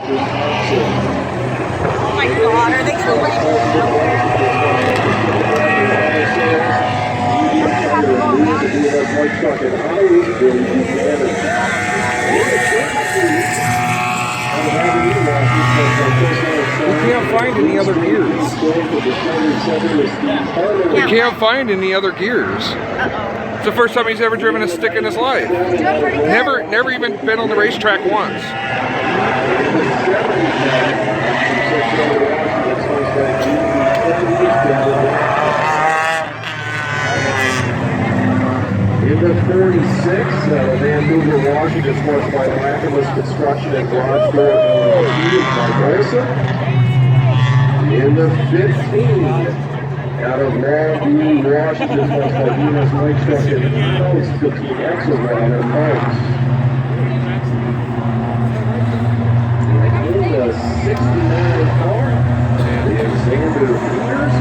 Oh my God, are they going to leave? We can't find any other gears. We can't find any other gears. It's the first time he's ever driven a stick in his life. Never even been on the racetrack once. In the 46, Vancouver, Washington, sponsored by Miraculous Construction and Garage Door by Bolsa. In the 15, out of Longview, Washington, sponsored by Venus Light Truck and House, 15X of Ryder Parks. In the 69 car, Alexander Peters.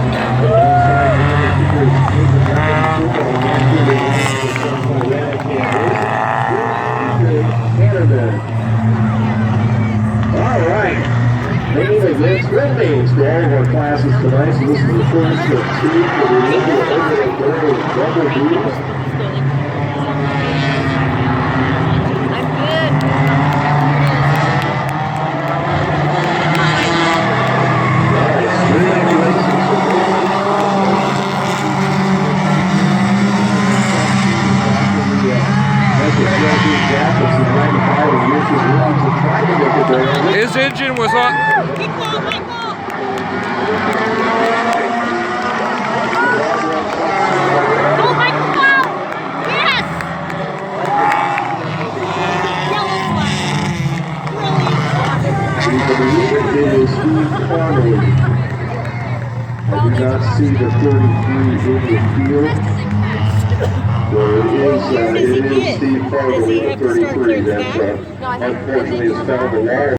All right. Main events remains for all of our classes tonight. So this is the first of two for the bumblebee. His engine was on. I do not see the 33 in the field. Well, it is Steve Farley, the 33 that unfortunately has found the wall.